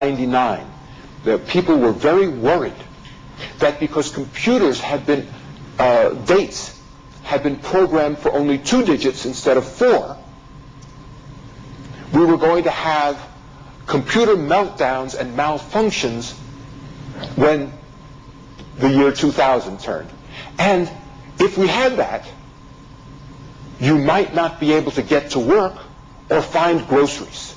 1999, the people were very worried that because computers had been, dates had been programmed for only 2 digits instead of 4, we were going to have computer meltdowns and malfunctions when the year 2000 turned. And if we had that, you might not be able to get to work or find groceries.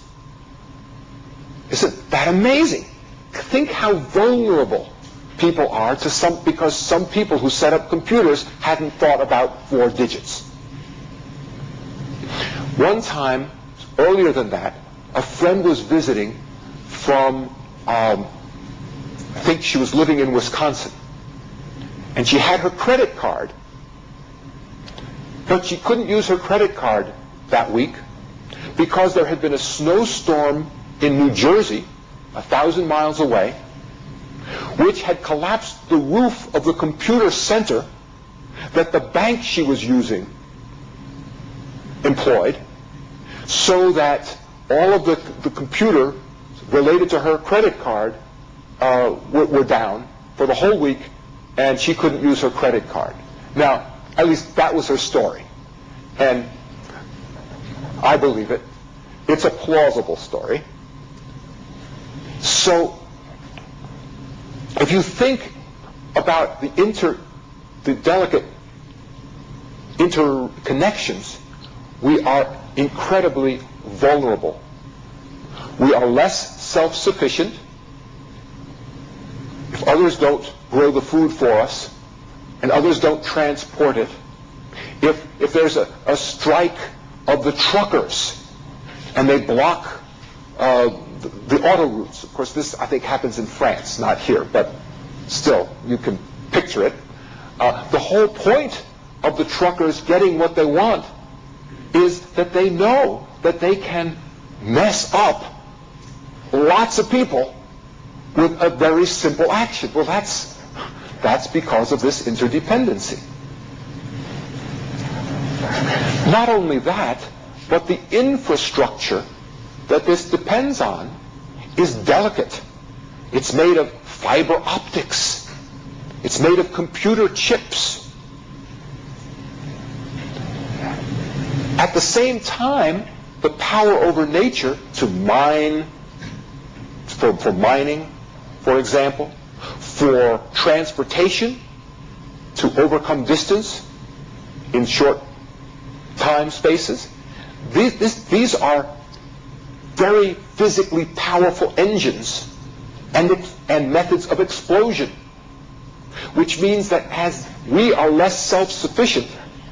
Isn't that amazing? Think how vulnerable people are to because some people who set up computers hadn't thought about 4 digits. One time, earlier than that, a friend was visiting from, I think she was living in Wisconsin, and she had her credit card, but she couldn't use her credit card that week because there had been a snowstorm in New Jersey, 1,000 miles away, which had collapsed the roof of the computer center that the bank she was using employed, so that all of the computer related to her credit card were down for the whole week, and she couldn't use her credit card. Now, at least that was her story. And I believe it. It's a plausible story. So, if you think about the delicate interconnections, we are incredibly vulnerable. We are less self-sufficient. If others don't grow the food for us, and others don't transport it, if there's a strike of the truckers, and they block the auto routes. Of course, this, I think, happens in France, not here, but still, you can picture it. The whole point of the truckers getting what they want is that they know that they can mess up lots of people with a very simple action. Well, that's because of this interdependency. Not only that, but the infrastructure that this depends on is delicate. It's made of fiber optics. It's made of computer chips. At the same time, the power over nature to mine, for mining, for example, for transportation, to overcome distance in short time spaces, these are very physically powerful engines and methods of explosion, which means that as we are less self-sufficient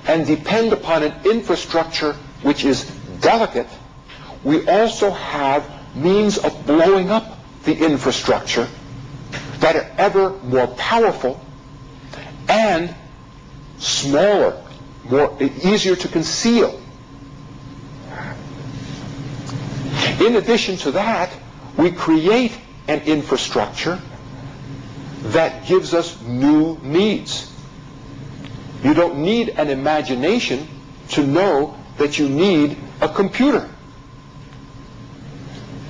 and depend upon an infrastructure which is delicate, we also have means of blowing up the infrastructure that are ever more powerful and smaller, easier to conceal. In addition to that, we create an infrastructure that gives us new needs. You don't need an imagination to know that you need a computer.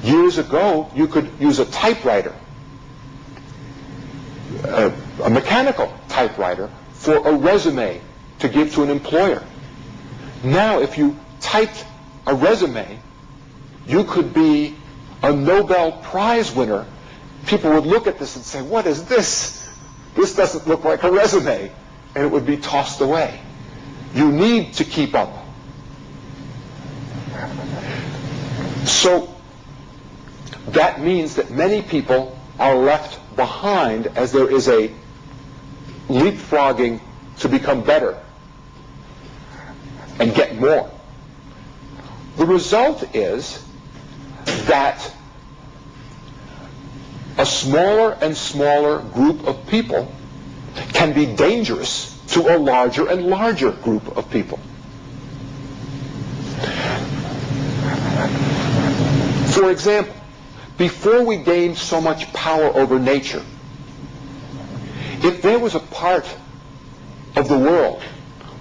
Years ago, you could use a typewriter, a mechanical typewriter, for a resume to give to an employer. Now, if you typed a resume, you could be a Nobel Prize winner. People would look at this and say, "What is this? This doesn't look like a resume," and it would be tossed away. You need to keep up. So that means that many people are left behind as there is a leapfrogging to become better and get more. The result is that a smaller and smaller group of people can be dangerous to a larger and larger group of people. For example, before we gained so much power over nature, if there was a part of the world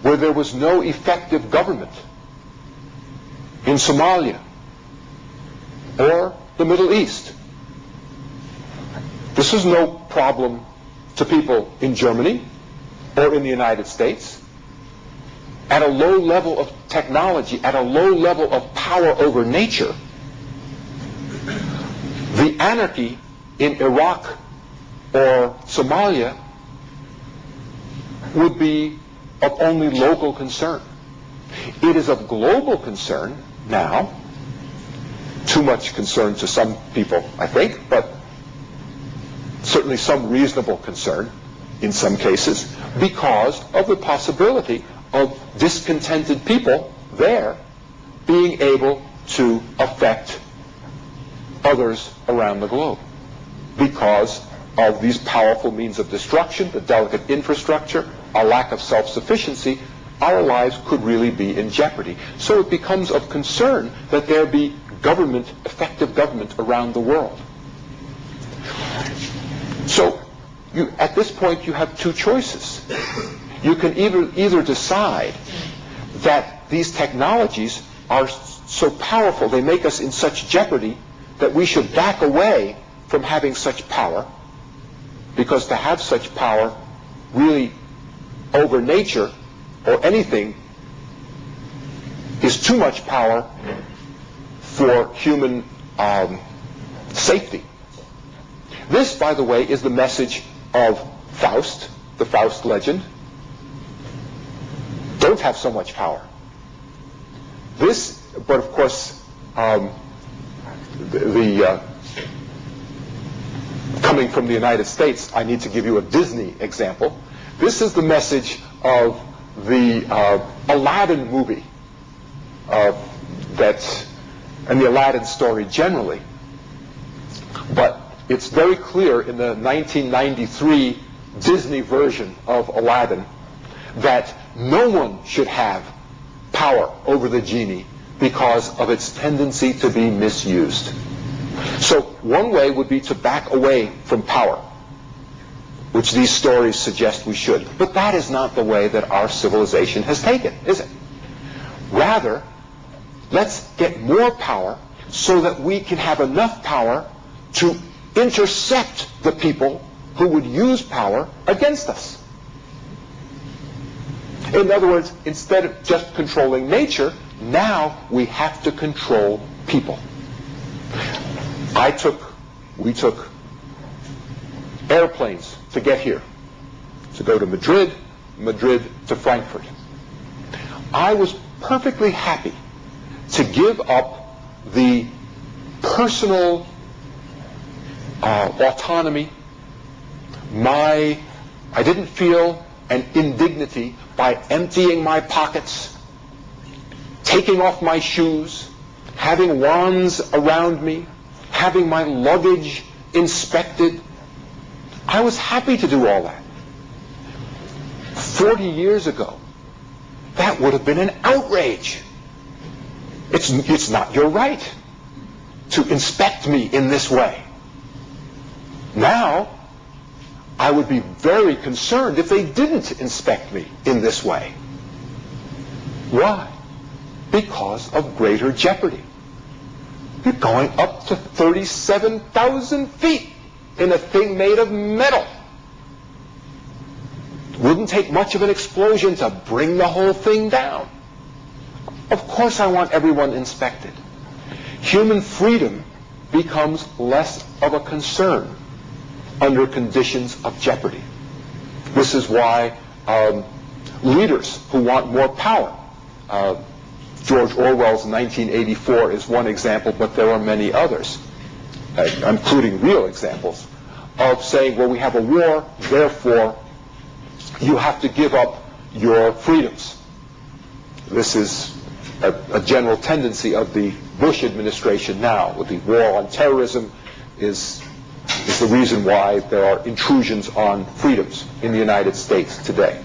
where there was no effective government, in Somalia or the Middle East, This is no problem to people in Germany or in the United States. At a low level of technology, at a low level of power over nature, the anarchy in Iraq or Somalia would be of only local concern. It is of global concern now, too much concern to some people, I think, but certainly some reasonable concern in some cases, because of the possibility of discontented people there being able to affect others around the globe because of these powerful means of destruction, the delicate infrastructure, a lack of self-sufficiency. Our lives could really be in jeopardy. So it becomes of concern that there be government, effective government around the world. So at this point you have two choices. You can either decide that these technologies are so powerful, they make us in such jeopardy that we should back away from having such power, because to have such power really over nature or anything is too much power for human safety. This, by the way, is the message of Faust, the Faust legend. Don't have so much power. This, but of course, coming from the United States, I need to give you a Disney example. This is the message of the Aladdin movie, and the Aladdin story generally. But it's very clear in the 1993 Disney version of Aladdin that no one should have power over the genie because of its tendency to be misused. So one way would be to back away from power, which these stories suggest we should. But that is not the way that our civilization has taken, is it? Rather, let's get more power so that we can have enough power to intercept the people who would use power against us. In other words, instead of just controlling nature, now we have to control people. We took airplanes to get here, to go to Madrid to Frankfurt. I was perfectly happy to give up the personal autonomy. I didn't feel an indignity by emptying my pockets, taking off my shoes, having wands around me, having my luggage inspected. I was happy to do all that. 40 years ago, that would have been an outrage. It's not your right to inspect me in this way. Now, I would be very concerned if they didn't inspect me in this way. Why? Because of greater jeopardy. You're going up to 37,000 feet in a thing made of metal. Wouldn't take much of an explosion to bring the whole thing down. Of course I want everyone inspected. Human freedom becomes less of a concern under conditions of jeopardy. This is why leaders who want more power, George Orwell's 1984 is one example, but there are many others, including real examples, of saying, well, we have a war, therefore you have to give up your freedoms. This is a general tendency of the Bush administration now, with the war on terrorism is the reason why there are intrusions on freedoms in the United States today.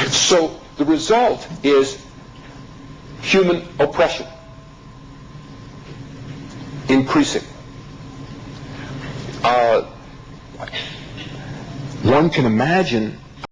So the result is human oppression increasing. One can imagine